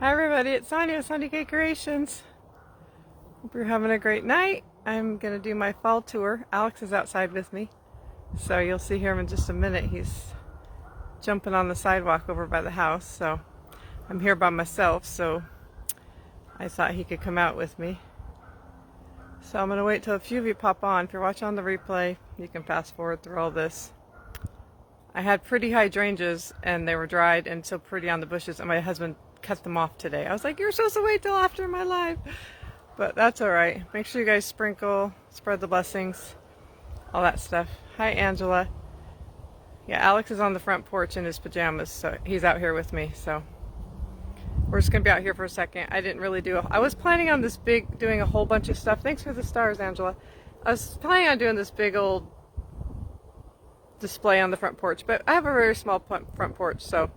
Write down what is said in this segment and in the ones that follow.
Hi everybody, it's Sonia, Sunny K Creations. Hope you're having a great night. I'm gonna do my fall tour. Alex is outside with me, so you'll see him in just a minute. He's jumping on the sidewalk over by the house, so I'm here by myself, so I thought he could come out with me. So I'm gonna wait till a few of you pop on. If you're watching on the replay, you can fast forward through all this. I had pretty hydrangeas and they were dried and so pretty on the bushes, and my husband cut them off today. I was like, you're supposed to wait till after my live. But that's alright. Make sure you guys sprinkle, spread the blessings, all that stuff. Hi Angela. Yeah, Alex is on the front porch in his pajamas, so he's out here with me. So we're just gonna be out here for a second. I didn't really I was planning on doing a whole bunch of stuff. Thanks for the stars, Angela. I was planning on doing this big old display on the front porch, but I have a very small front porch, so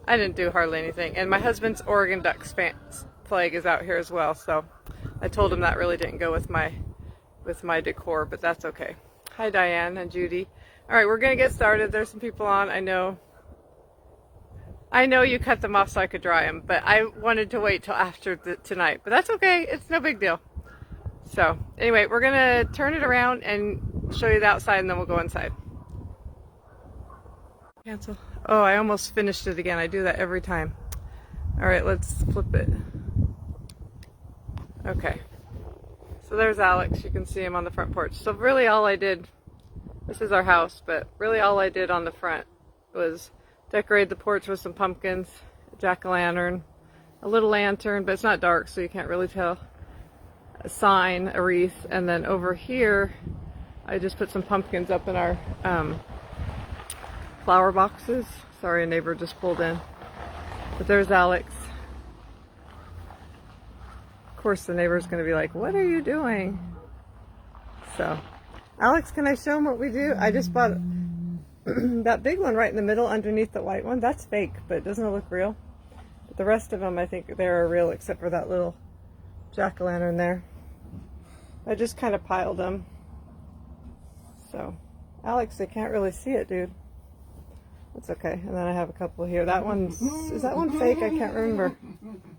I didn't do hardly anything. And my husband's Oregon Ducks flag is out here as well, so I told him that really didn't go with my decor, but that's okay. Hi Diane and Judy. All right, we're gonna get started. There's some people on. I know you cut them off so I could dry them, but I wanted to wait till after tonight, but that's okay. It's no big deal. So anyway, we're gonna turn it around and show you the outside, and then we'll go inside. Cancel. Oh, I almost finished it again. I do that every time. All right, let's flip it. Okay. So there's Alex. You can see him on the front porch. So really all I did, this is our house, but really all I did on the front was decorate the porch with some pumpkins, a jack-o'-lantern, a little lantern, but it's not dark so you can't really tell, a sign, a wreath, and then over here I just put some pumpkins up in our flower boxes. Sorry, a neighbor just pulled in. But there's Alex. Of course the neighbor's going to be like, what are you doing? So, Alex, can I show him what we do? I just bought that big one right in the middle underneath the white one. That's fake, but doesn't it look real? But the rest of them, I think they're real, except for that little jack-o'-lantern there. I just kind of piled them. So, Alex, they can't really see it, dude. That's okay. And then I have a couple here. That one's, is that one fake? I can't remember.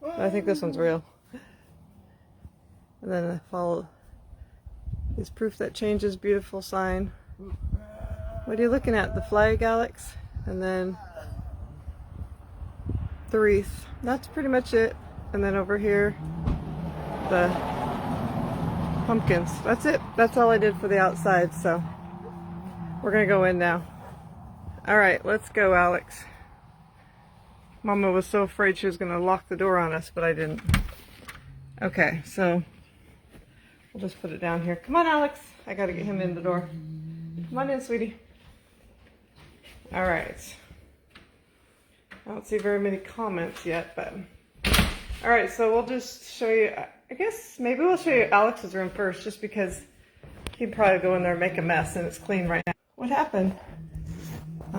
But I think this one's real. And then I follow is proof that change is beautiful sign. What are you looking at? The flag, Alex? And then the wreath. That's pretty much it. And then over here, the pumpkins. That's it. That's all I did for the outside. So we're going to go in now. All right, let's go, Alex. Mama was so afraid she was going to lock the door on us, but I didn't. Okay, so we'll just put it down here. Come on, Alex. I got to get him in the door. Come on in, sweetie. All right. I don't see very many comments yet, but... All right, so we'll just show you... I guess maybe we'll show you Alex's room first, just because he'd probably go in there and make a mess, and it's clean right now. What happened?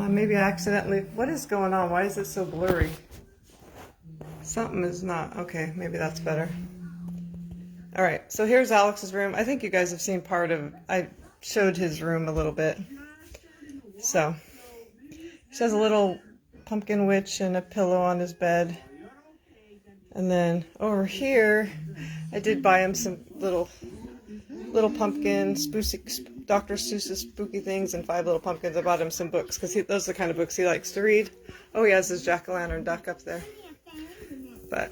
Maybe I accidentally... What is going on? Why is it so blurry? Something is not... Okay, maybe that's better. Alright, so here's Alex's room. I think you guys have seen part of... I showed his room a little bit. So, he has a little pumpkin witch and a pillow on his bed. And then over here, I did buy him some little pumpkins, Dr. Seuss's spooky things, and 5 little pumpkins. I bought him some books because those are the kind of books he likes to read. Oh, he has his jack-o'-lantern duck up there. But,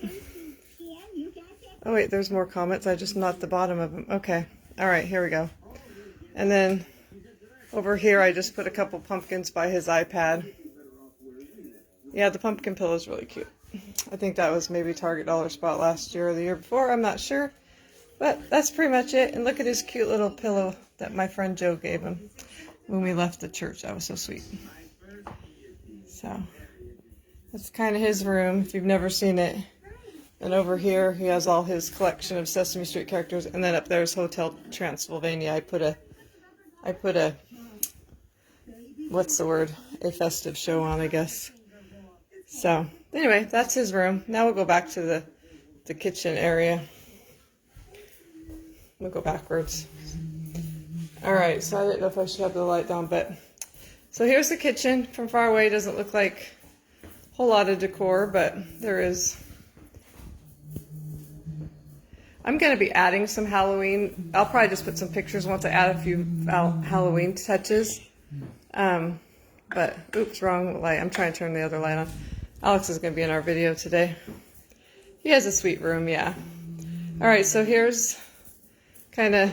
oh wait, there's more comments. I just knocked the bottom of them. Okay, all right, here we go. And then over here, I just put a couple pumpkins by his iPad. Yeah, the pumpkin pillow is really cute. I think that was maybe Target Dollar Spot last year or the year before. I'm not sure. But that's pretty much it. And look at his cute little pillow that my friend Joe gave him when we left the church. That was so sweet. So that's kind of his room if you've never seen it. And over here he has all his collection of Sesame Street characters. And then up there is Hotel Transylvania. I put a what's the word? A festive show on, I guess. So anyway, that's his room. Now we'll go back to the kitchen area. We'll go backwards. Alright, so I didn't know if I should have the light down, but... So here's the kitchen. From far away, it doesn't look like a whole lot of decor, but there is I'm going to be adding some Halloween. I'll probably just put some pictures once I add a few Halloween touches. But, oops, wrong light. I'm trying to turn the other light on. Alex is going to be in our video today. He has a sweet room, yeah. All right, so here's kind of,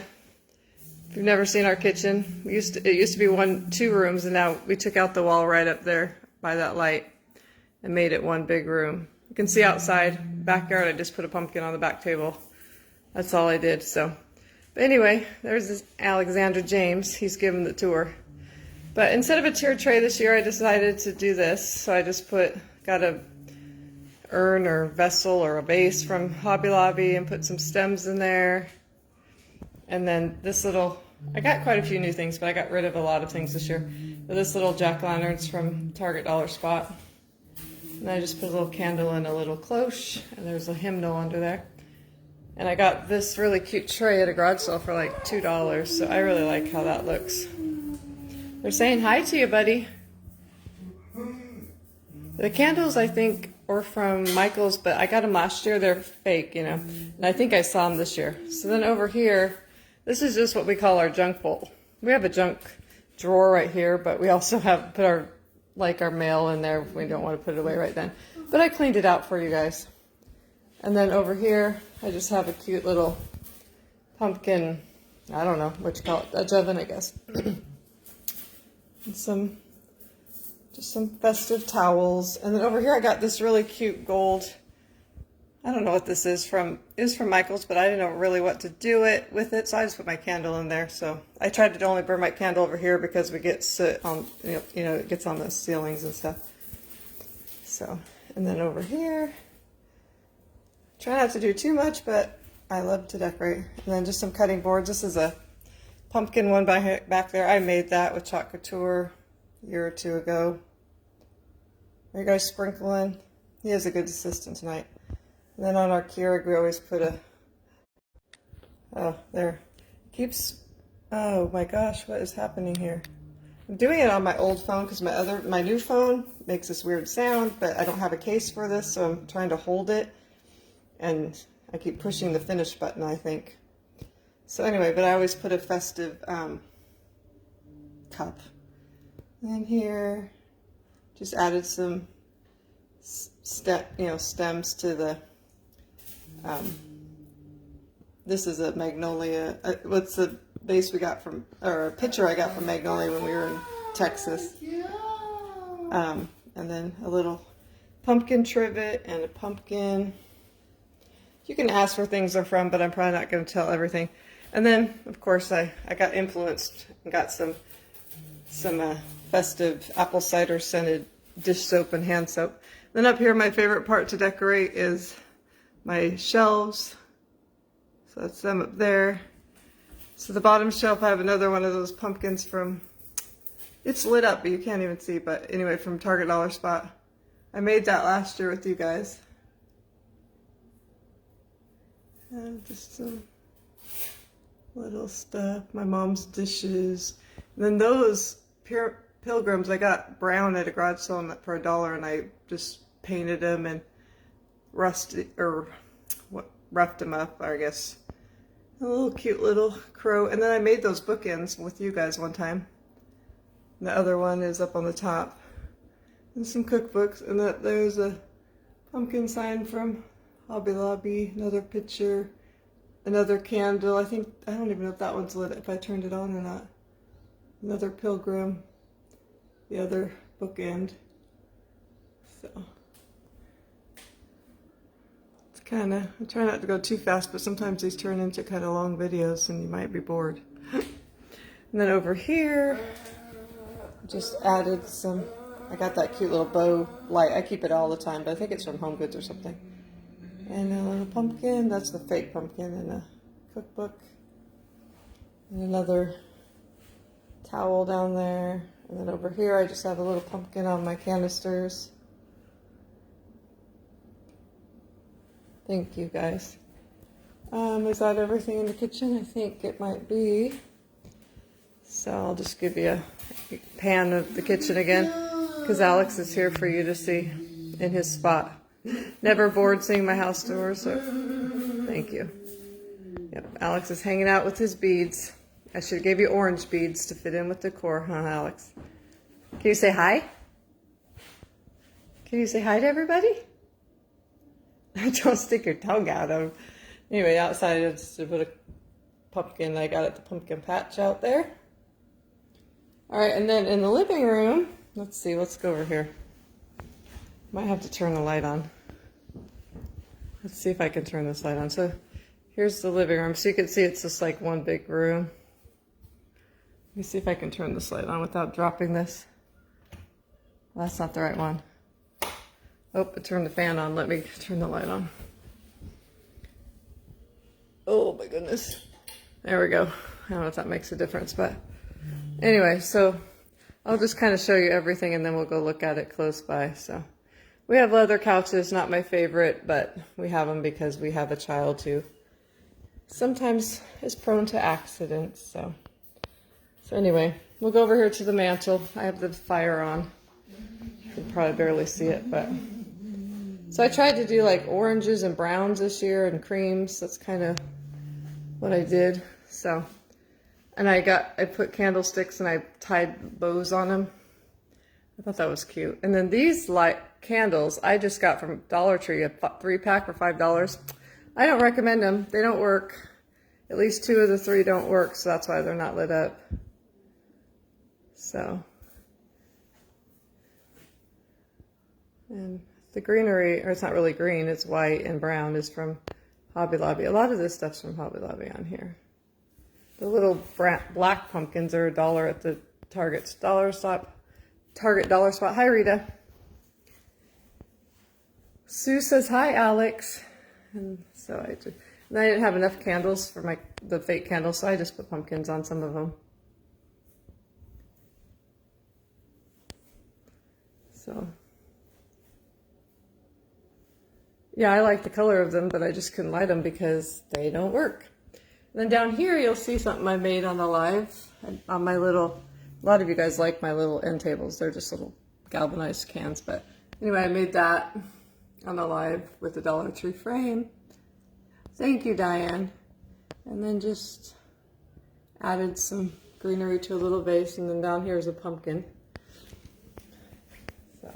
if you've never seen our kitchen, it used to be 2 rooms, and now we took out the wall right up there by that light and made it one big room. You can see outside, backyard, I just put a pumpkin on the back table. That's all I did, so. But anyway, there's this Alexander James. He's giving the tour. But instead of a tier tray this year, I decided to do this. So I just got a urn or vessel or a vase from Hobby Lobby and put some stems in there. And then this little, I got quite a few new things, but I got rid of a lot of things this year. But this little jack-o'-lanterns from Target Dollar Spot. And I just put a little candle in a little cloche, and there's a hymnal under there. And I got this really cute tray at a garage sale for like $2, so I really like how that looks. They're saying hi to you, buddy. The candles, I think, were from Michael's, but I got them last year. They're fake, you know. And I think I saw them this year. So then over here, this is just what we call our junk bowl. We have a junk drawer right here, but we also have put our mail in there. We don't want to put it away right then. But I cleaned it out for you guys. And then over here, I just have a cute little pumpkin, I don't know what you call it, a oven, I guess. And just some festive towels. And then over here I got this really cute gold, I don't know what this is from. It was from Michael's, but I didn't know really what to do with it, so I just put my candle in there. So I tried to only burn my candle over here because we get soot on, you know, it gets on the ceilings and stuff. So, and then over here, try not to do too much, but I love to decorate. And then just some cutting boards. This is a pumpkin one back there. I made that with Chalk Couture a year or 2 ago. There you go, sprinkling. He has a good assistant tonight. And then on our Keurig, we always put there. Oh my gosh, what is happening here? I'm doing it on my old phone because my new phone makes this weird sound, but I don't have a case for this, so I'm trying to hold it. And I keep pushing the finish button, I think. So anyway, but I always put a festive cup. And here, just added some stems to the, this is a magnolia, what's the vase we got from, or a picture I got from Magnolia when we were in Texas. And then a little pumpkin trivet and a pumpkin. You can ask where things are from, but I'm probably not going to tell everything. And then, of course, I got influenced and got some festive apple cider scented dish soap and hand soap. Then up here, my favorite part to decorate is my shelves. So that's them up there. So the bottom shelf, I have another one of those pumpkins from, it's lit up, but you can't even see, but anyway, from Target Dollar Spot. I made that last year with you guys. And just some little stuff, my mom's dishes. And then those pilgrims, I got brown at a garage sale for $1, and I just painted them and roughed them up, I guess. A little cute little crow. And then I made those bookends with you guys one time. And the other one is up on the top. And some cookbooks. And there's a pumpkin sign from Hobby Lobby, another picture, another candle. I don't even know if that one's lit, if I turned it on or not. Another pilgrim, the other bookend. So, it's kind of, I try not to go too fast, but sometimes these turn into kind of long videos and you might be bored. And then over here, just added some, I got that cute little bow light. I keep it all the time, but I think it's from Home Goods or something. And a little pumpkin, that's the fake pumpkin in a cookbook. And another towel down there. And then over here I just have a little pumpkin on my canisters. Thank you guys. Is that everything in the kitchen? I think it might be. So I'll just give you a pan of the kitchen again, because Alex is here for you to see in his spot. Never bored seeing my house tour, so thank you. Yep, Alex is hanging out with his beads. I should have gave you orange beads to fit in with the decor, huh, Alex? Can you say hi? Can you say hi to everybody? Don't stick your tongue out of. Anyway, outside I just put a pumpkin I got at the pumpkin patch out there. All right, and then in the living room, let's see, let's go over here. Might have to turn the light on. Let's see if I can turn this light on. So here's the living room. So you can see it's just like one big room. Let me see if I can turn this light on without dropping this. Well, that's not the right one. Oh, I turned the fan on. Let me turn the light on. Oh my goodness. There we go. I don't know if that makes a difference, but anyway, so I'll just kind of show you everything and then we'll go look at it close by. So we have leather couches, not my favorite, but we have them because we have a child who sometimes is prone to accidents. So anyway, we'll go over here to the mantle. I have the fire on. You can probably barely see it, but so I tried to do like oranges and browns this year and creams. That's kind of what I did. So, and I put candlesticks and I tied bows on them. I thought that was cute. And then these light candles I just got from Dollar Tree, a 3-pack for $5. I don't recommend them. They don't work. At least 2 of the 3 don't work, so that's why they're not lit up. So, and the greenery, or it's not really green, it's white and brown, is from Hobby Lobby. A lot of this stuff's from Hobby Lobby on here. The little black pumpkins are $1 at the Target dollar spot. Hi, Rita. Sue says, hi, Alex. And so I didn't have enough candles for the fake candles, so I just put pumpkins on some of them. So, yeah, I like the color of them, but I just couldn't light them because they don't work. And then down here, you'll see something I made on the live. On my little, a lot of you guys like my little end tables. They're just little galvanized cans. But anyway, I made that on the live with the Dollar Tree frame. Thank you, Diane. And then just added some greenery to a little vase. And then down here is a pumpkin. So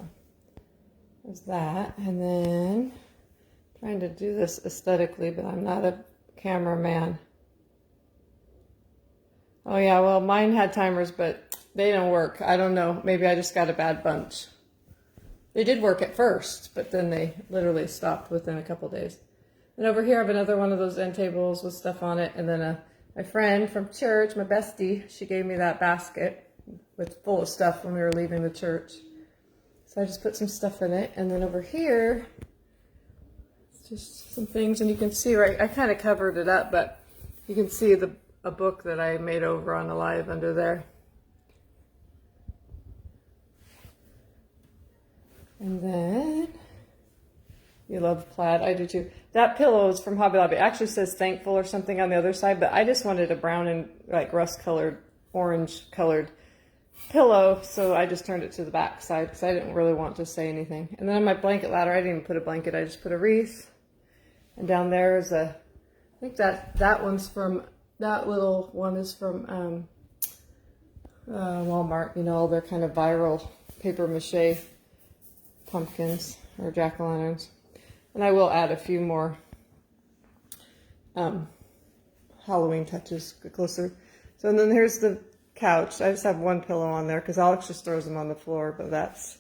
there's that. And then trying to do this aesthetically, but I'm not a cameraman. Oh yeah, well mine had timers, but they don't work. I don't know, maybe I just got a bad bunch. They did work at first, but then they literally stopped within a couple days. And over here I have another one of those end tables with stuff on it, and then my friend from church, my bestie, she gave me that basket full of stuff when we were leaving the church. So I just put some stuff in it, and then over here, just some things, and you can see, right, I kind of covered it up, but you can see a book that I made over on the live under there. And then, you love plaid, I do too. That pillow is from Hobby Lobby. It actually says thankful or something on the other side, but I just wanted a brown and like rust colored, orange colored pillow, so I just turned it to the back side because I didn't really want to say anything. And then on my blanket ladder, I didn't even put a blanket, I just put a wreath. And down there is I think that one's from, that little one is from Walmart. You know, all their kind of viral paper mache pumpkins or jack-o'-lanterns. And I will add a few more Halloween touches closer. So, and then here's the couch. I just have one pillow on there because Alex just throws them on the floor, but that's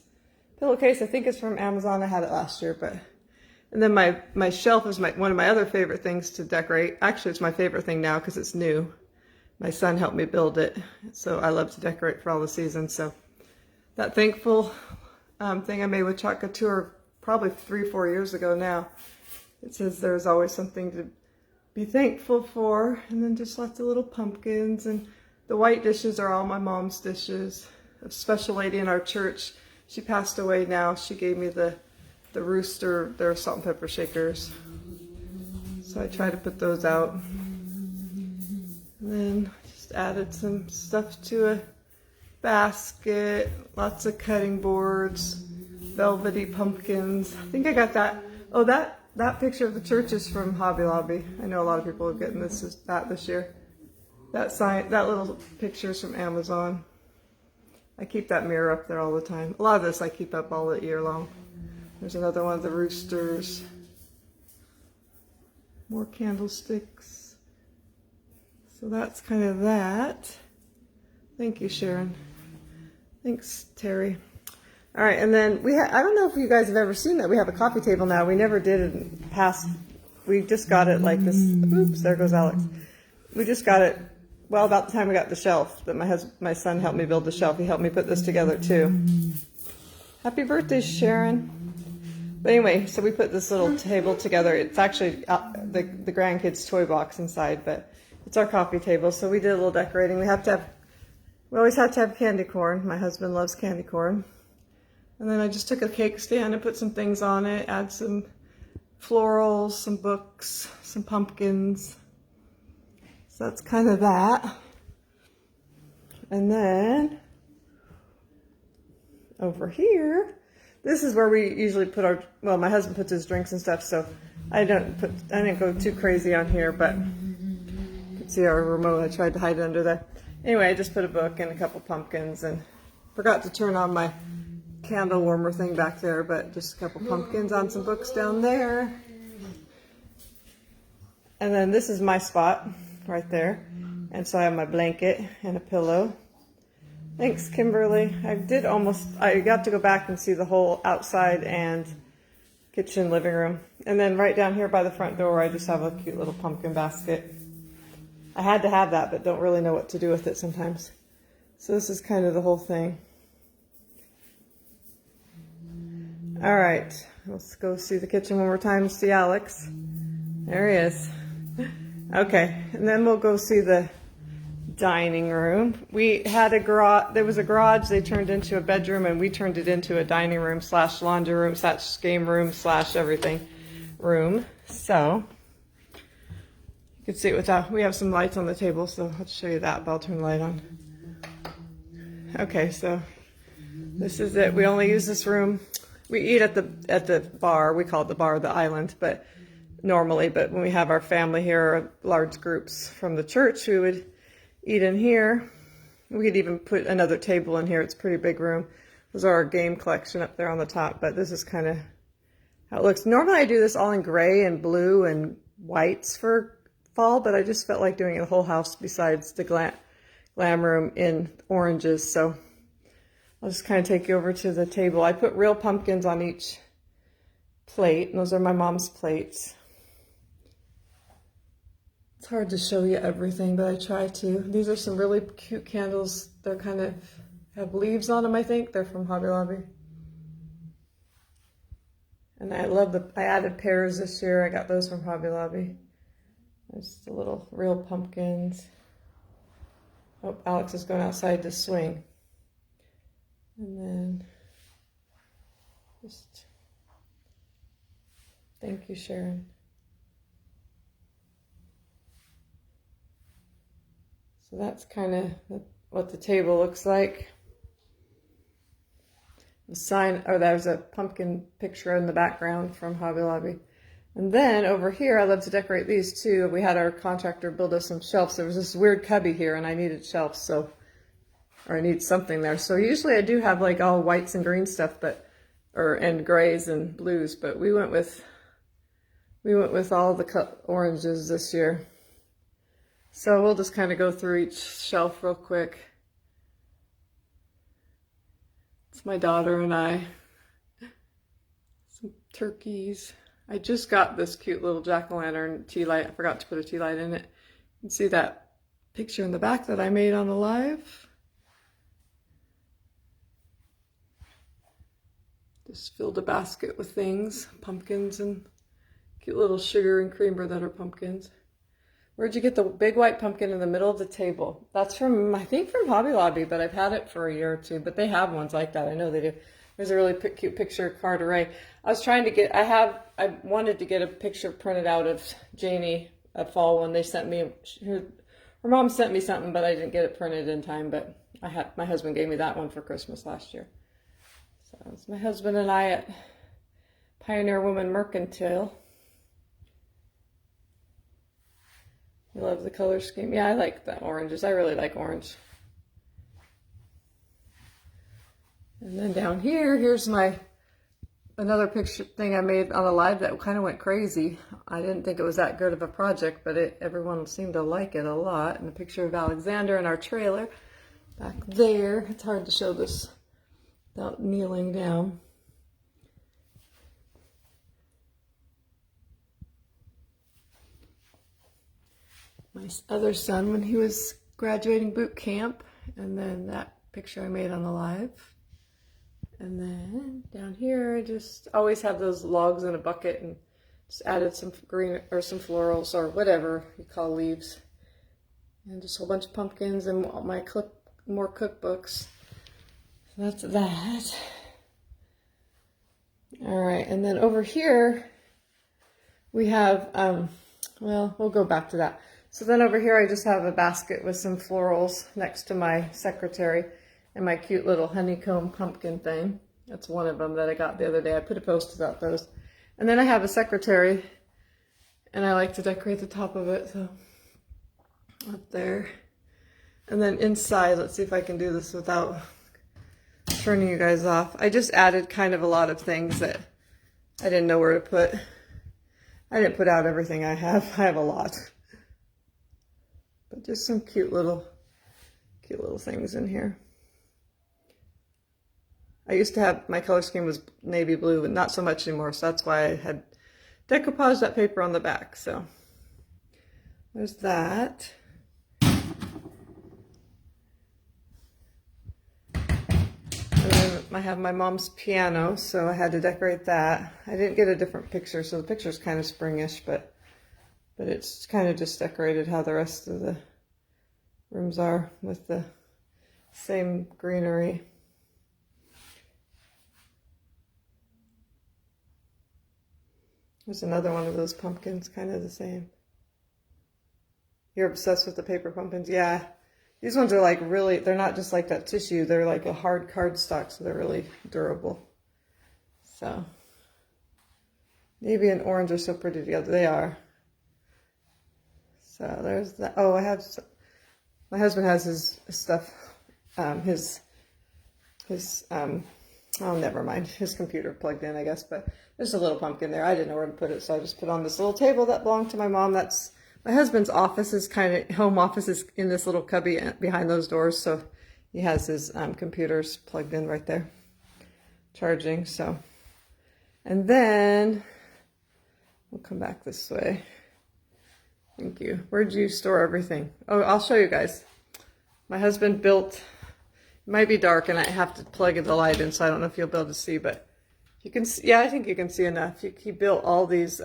pillowcase. I think it's from Amazon. I had it last year, but. And then my shelf is one of my other favorite things to decorate. Actually, it's my favorite thing now because it's new. My son helped me build it, so I love to decorate for all the seasons. So that thankful thing I made with Chalk Couture probably 3-4 years ago now. It says there's always something to be thankful for, and then just lots of little pumpkins. And the white dishes are all my mom's dishes. A special lady in our church, she passed away now. She gave me the rooster, their salt and pepper shakers. So I try to put those out. And then just added some stuff to a basket, lots of cutting boards, velvety pumpkins. I think I got that. Oh, that that picture of the church is from Hobby Lobby. I know a lot of people are getting that this year. That little picture is from Amazon. I keep that mirror up there all the time. A lot of this I keep up all the year long. There's another one of the roosters. More candlesticks. So that's kind of that. Thank you, Sharon. Thanks, Terry. All right, and then I don't know if you guys have ever seen that. We have a coffee table now. We never did it in the past. We just got it like this. Oops, there goes Alex. We just got it, well, about the time we got the shelf that my son helped me build the shelf. He helped me put this together too. Happy birthday, Sharon. But anyway, so we put this little table together. It's actually the grandkids' toy box inside, but it's our coffee table. So we did a little decorating. We always have to have candy corn. My husband loves candy corn. And then I just took a cake stand and put some things on it, add some florals, some books, some pumpkins. So that's kind of that. And then over here, this is where we usually put my husband puts his drinks and stuff, so I didn't go too crazy on here, but you can see our remote. I tried to hide it under there. Anyway, I just put a book and a couple pumpkins and forgot to turn on my candle warmer thing back there, but just a couple pumpkins on some books down there. And then this is my spot right there. And so I have my blanket and a pillow. Thanks, Kimberly. I got to go back and see the whole outside and kitchen, living room. And then right down here by the front door, I just have a cute little pumpkin basket. I had to have that, but don't really know what to do with it sometimes. So this is kind of the whole thing. All right, let's go see the kitchen one more time, see Alex. There he is. Okay, and then we'll go see the dining room. We had a garage, there was a garage they turned into a bedroom, and we turned it into a dining room / laundry room / game room / everything room. So you can see it without, we have some lights on the table, so I'll show you that, but I'll turn the light on. Okay, so this is it. We only use this room. We eat at the bar. We call it the bar, the island, but normally, but when we have our family here, large groups from the church, we would eat in here. We could even put another table in here. It's a pretty big room. Those are our game collection up there on the top, but this is kind of how it looks. Normally I do this all in gray and blue and whites for fall, but I just felt like doing the whole house besides the glam room in oranges, so I'll just kind of take you over to the table. I put real pumpkins on each plate, and those are my mom's plates. It's hard to show you everything, but I try to. These are some really cute candles. They're kind of have leaves on them, I think. They're from Hobby Lobby. And I added pears this year. I got those from Hobby Lobby. There's the little real pumpkins. Oh, Alex is going outside to swing. And then just, thank you, Sharon. So that's kind of what the table looks like. The sign, there's a pumpkin picture in the background from Hobby Lobby. And then over here, I love to decorate these too. We had our contractor build us some shelves. There was this weird cubby here and I needed shelves, or I need something there. So usually I do have like all whites and green stuff, and grays and blues, but we went with all the oranges this year. So we'll just kind of go through each shelf real quick. It's my daughter and I. Some turkeys. I just got this cute little jack-o'-lantern tea light. I forgot to put a tea light in it. You can see that picture in the back that I made on the live. Just filled a basket with things, pumpkins and cute little sugar and creamer that are pumpkins. Where'd you get the big white pumpkin in the middle of the table? That's from, I think from Hobby Lobby, but I've had it for a year or two, but they have ones like that. I know they do. There's a really cute picture of Carteret. I was trying to get, I wanted to get a picture printed out of Janie, a fall one. They sent me, her mom sent me something, but I didn't get it printed in time, but my husband gave me that one for Christmas last year. So it's my husband and I at Pioneer Woman Mercantile. I love the color scheme. Yeah, I like the oranges. I really like orange. And then down here, here's another picture thing I made on a live that kind of went crazy. I didn't think it was that good of a project, but everyone seemed to like it a lot. And a picture of Alexander in our trailer back there. It's hard to show this without kneeling down. My other son when he was graduating boot camp, and then that picture I made on the live. And then down here, I just always have those logs in a bucket and just added some green or some florals or whatever you call leaves. And just a whole bunch of pumpkins and my more cookbooks. So that's that. All right, and then over here, we have, well, we'll go back to that. So then over here, I just have a basket with some florals next to my secretary and my cute little honeycomb pumpkin thing. That's one of them that I got the other day. I put a post about those. And then I have a secretary, and I like to decorate the top of it, so up there. And then inside, let's see if I can do this without turning you guys off. I just added kind of a lot of things that I didn't know where to put. I didn't put out everything I have. I have a lot. But just some cute little things in here. I used to have, my color scheme was navy blue, but not so much anymore. So that's why I had decoupaged that paper on the back. So there's that. And then I have my mom's piano, so I had to decorate that. I didn't get a different picture, so the picture's kind of springish, but it's kind of just decorated how the rest of the rooms are with the same greenery. There's another one of those pumpkins, kind of the same. You're obsessed with the paper pumpkins? Yeah. These ones are like really, they're not just like that tissue. They're like a hard cardstock, so they're really durable. So, navy and orange are so pretty together. They are. So there's that. Oh, my husband has his stuff, oh, never mind. His computer plugged in, I guess, but there's a little pumpkin there. I didn't know where to put it, so I just put on this little table that belonged to my mom. That's my husband's office, is kind of, home office is in this little cubby behind those doors, so he has his computers plugged in right there, charging, so. And then, we'll come back this way. Thank you. Where'd you store everything? Oh, I'll show you guys. My husband built, it might be dark and I have to plug the light in, so I don't know if you'll be able to see, but you can see, yeah, I think you can see enough. He built all these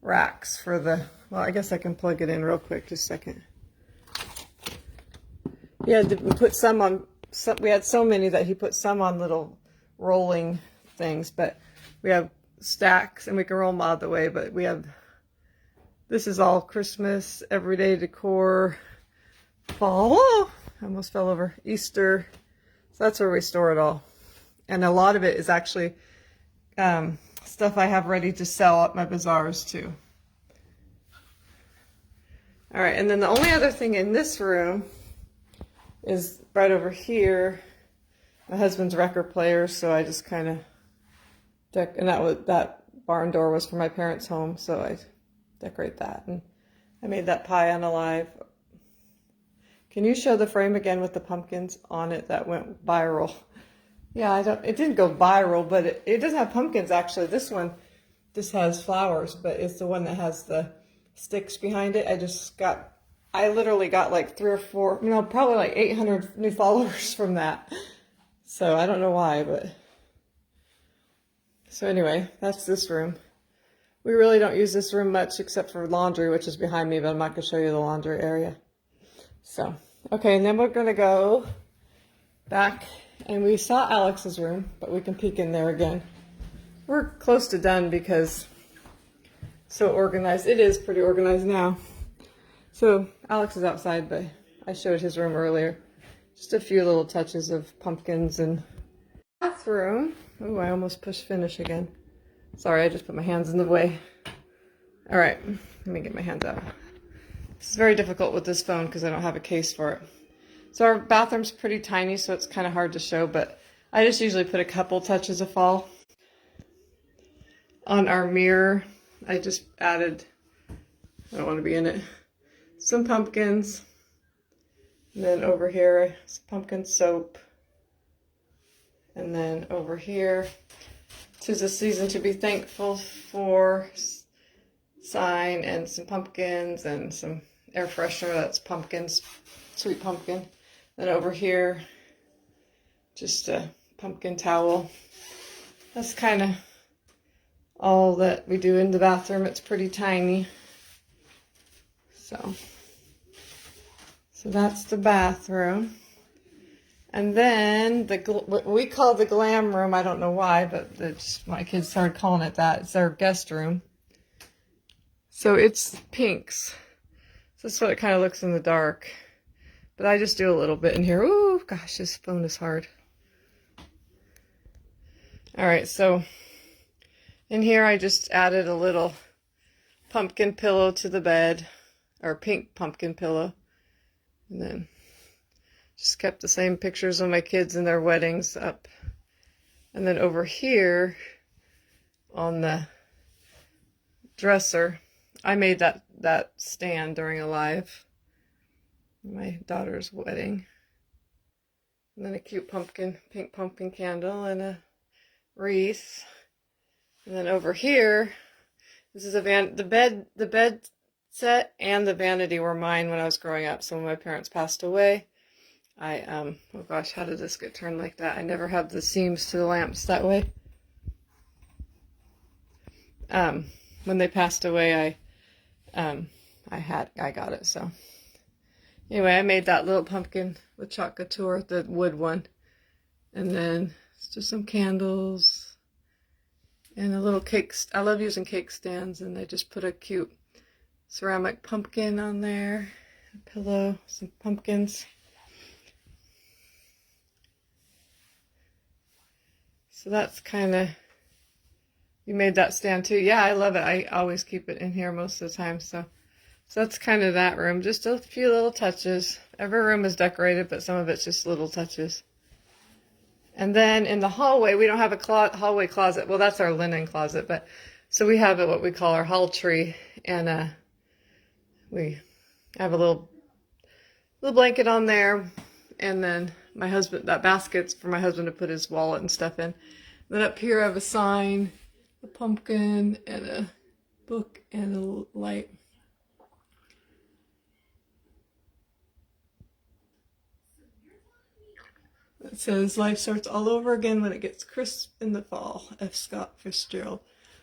racks for the, well, I guess I can plug it in real quick, just a second. He had to put some on, we had so many that he put some on little rolling things, but we have stacks and we can roll them out of the way, but we have, this is all Christmas, everyday decor, fall, oh, I almost fell over, Easter. So that's where we store it all. And a lot of it is actually stuff I have ready to sell at my bazaars too. All right, and then the only other thing in this room is right over here. My husband's record player, so I just kind of and that barn door was for my parents' home, so I decorate that. And I made that pie on Alive. Can you show the frame again with the pumpkins on it that went viral? Yeah, it didn't go viral, but it doesn't have pumpkins actually. This one just has flowers, but it's the one that has the sticks behind it. I literally got like 3 or 4, probably like 800 new followers from that. So I don't know why, but. So anyway, that's this room. We really don't use this room much except for laundry, which is behind me, but I'm not going to show you the laundry area. So, okay, and then we're going to go back, and we saw Alex's room, but we can peek in there again. We're close to done because so organized. It is pretty organized now. So Alex is outside, but I showed his room earlier. Just a few little touches of pumpkins and bathroom. Oh, I almost pushed finish again. Sorry, I just put my hands in the way. All right, let me get my hands out. It's very difficult with this phone because I don't have a case for it. So our bathroom's pretty tiny, so it's kind of hard to show, but I just usually put a couple touches of fall. On our mirror, I just added, I don't want to be in it, some pumpkins. And then over here, some pumpkin soap. And then over here, 'tis a season to be thankful for sign and some pumpkins and some air freshener. That's pumpkins, sweet pumpkin. Then over here, just a pumpkin towel. That's kind of all that we do in the bathroom. It's pretty tiny. So that's the bathroom. And then what we call the glam room, I don't know why, but my kids started calling it that. It's our guest room. So it's pinks. So that's what it kind of looks in the dark. But I just do a little bit in here. Ooh, gosh, this phone is hard. All right, so in here I just added a little pumpkin pillow to the bed, or pink pumpkin pillow. And then just kept the same pictures of my kids and their weddings up. And then over here on the dresser, I made that stand during a live, my daughter's wedding. And then a cute pink pumpkin candle and a wreath. And then over here, this is the bed set and the vanity were mine when I was growing up. So when my parents passed away, oh gosh, how did this get turned like that? I never have the seams to the lamps that way. When they passed away, I got it, so. Anyway, I made that little pumpkin with Chalk Couture, the wood one. And then it's just some candles and a little cake. I love using cake stands, and I just put a cute ceramic pumpkin on there, a pillow, some pumpkins. So that's kind of, you made that stand too. Yeah, I love it. I always keep it in here most of the time. So that's kind of that room. Just a few little touches. Every room is decorated, but some of it's just little touches. And then in the hallway, we don't have a hallway closet. Well, that's our linen closet, but so we have what we call our hall tree, and we have a little blanket on there, and then my husband, that basket's for my husband to put his wallet and stuff in. Then up here I have a sign, a pumpkin, and a book, and a light. It says, "Life starts all over again when it gets crisp in the fall." F. Scott Fitzgerald.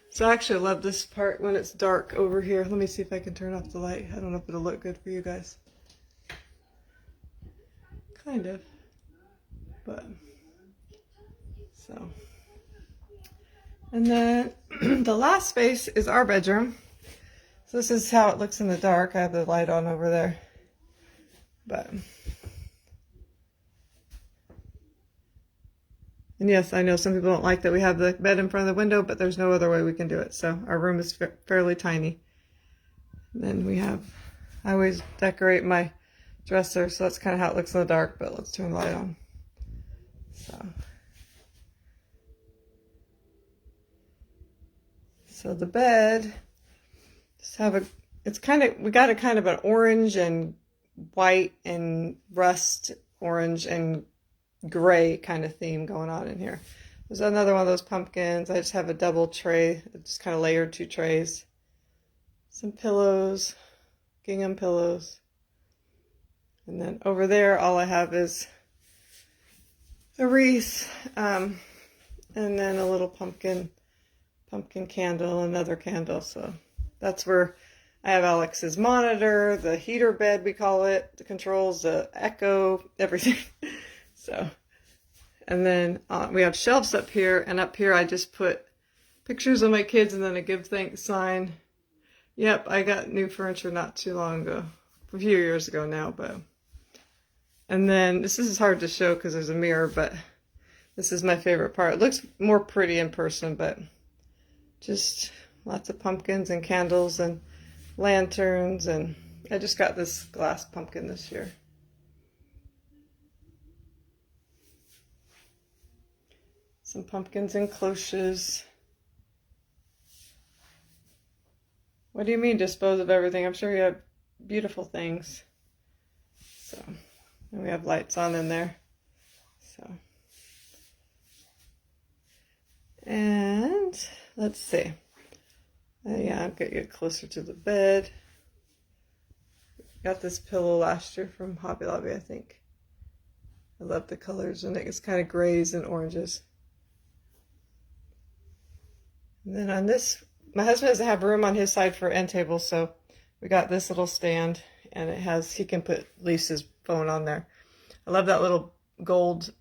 So I actually love this part when it's dark over here. Let me see if I can turn off the light. I don't know if it'll look good for you guys. Kind of. But, so. And then the last space is our bedroom. So this is how it looks in the dark. I have the light on over there. But, and yes, I know some people don't like that we have the bed in front of the window, but there's no other way we can do it. So our room is fairly tiny. And then I always decorate my dresser, so that's kind of how it looks in the dark, but let's turn the light on. So the bed, just we got a kind of an orange and white and rust orange and gray kind of theme going on in here. There's another one of those pumpkins. I just have a double tray, just kind of layered 2 trays. Some pillows, gingham pillows. And then over there, all I have is a wreath, and then a little pumpkin candle, another candle. So that's where I have Alex's monitor, the heater bed, we call it, the controls, the echo, everything. So, and then we have shelves up here, and up here I just put pictures of my kids and then a give thanks sign. Yep, I got new furniture not too long ago, a few years ago now, but. And then this is hard to show because there's a mirror, but this is my favorite part. It looks more pretty in person, but just lots of pumpkins and candles and lanterns and I just got this glass pumpkin this year. Some pumpkins and cloches. What do you mean dispose of everything? I'm sure you have beautiful things. So, and we have lights on in there. So, and let's see. Yeah, I'll get closer to the bed. Got this pillow last year from Hobby Lobby, I think. I love the colors, and it's kind of grays and oranges. And then on this, my husband doesn't have room on his side for end table, so we got this little stand, and it has, he can put Lisa's phone on there. I love that little gold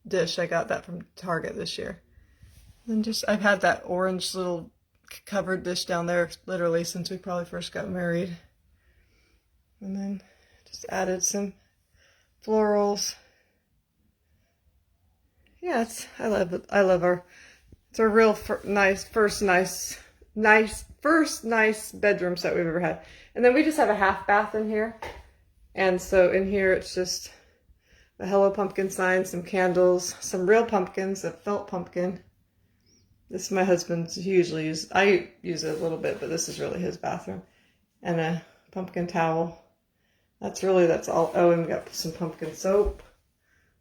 dish. I got that from Target this year. And just, I've had that orange little covered dish down there literally since we probably first got married. And then just added some florals. Yeah, I love our, it's a real first nice bedroom set we've ever had. And then we just have a half bath in here. And so in here it's just a Hello Pumpkin sign, some candles, some real pumpkins, a felt pumpkin. This is my husband's usually use. I use it a little bit, but this is really his bathroom. And a pumpkin towel. That's all. Oh, and we got some pumpkin soap.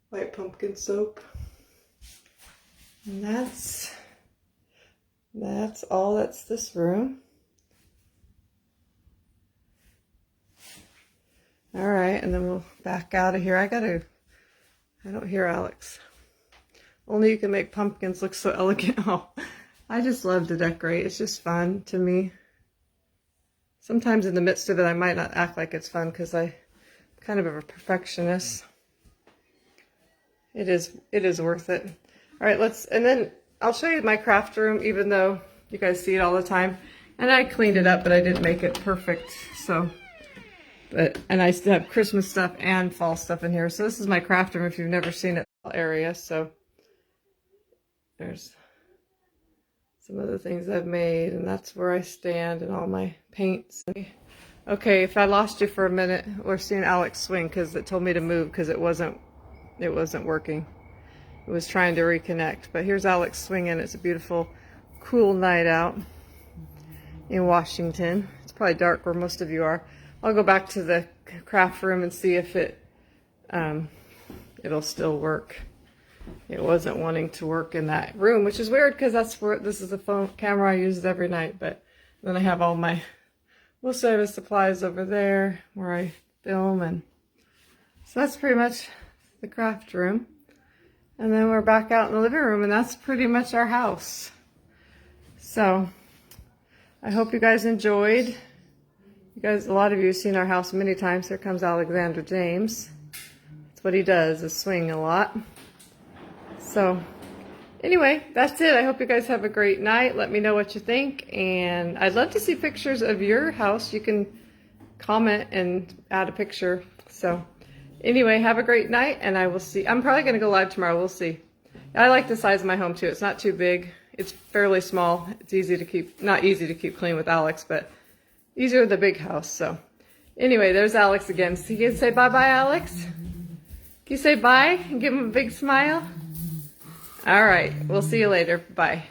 White pumpkin soap. And that's all that's this room. All right, and then we'll back out of here. I don't hear Alex. Only you can make pumpkins look so elegant. Oh, I just love to decorate. It's just fun to me. Sometimes in the midst of it, I might not act like it's fun because I'm kind of a perfectionist. It is worth it. All right, and then I'll show you my craft room, even though you guys see it all the time. And I cleaned it up, but I didn't make it perfect. So, and I still have Christmas stuff and fall stuff in here. So this is my craft room if you've never seen it area. So there's some of the things I've made, and that's where I stand and all my paints. Okay, if I lost you for a minute, we're seeing Alex swing because it told me to move because it wasn't working. It was trying to reconnect. But here's Alex swinging. It's a beautiful, cool night out in Washington. It's probably dark where most of you are. I'll go back to the craft room and see if it'll still work. It wasn't wanting to work in that room, which is weird because this is the phone camera I use every night. But then I have all my most of the supplies over there where I film, and so that's pretty much the craft room. And then we're back out in the living room, and that's pretty much our house. So I hope you guys enjoyed. You guys, a lot of you have seen our house many times. Here comes Alexander James. That's what he does, is swing a lot. So anyway, that's it. I hope you guys have a great night. Let me know what you think. And I'd love to see pictures of your house. You can comment and add a picture. So anyway, have a great night, and I will see. I'm probably going to go live tomorrow. We'll see. I like the size of my home too. It's not too big. It's fairly small. It's easy to keep, not easy to keep clean with Alex, but easier with the big house. So anyway, there's Alex again. So you can say bye-bye, Alex? Can you say bye and give him a big smile? All right, we'll see you later. Bye.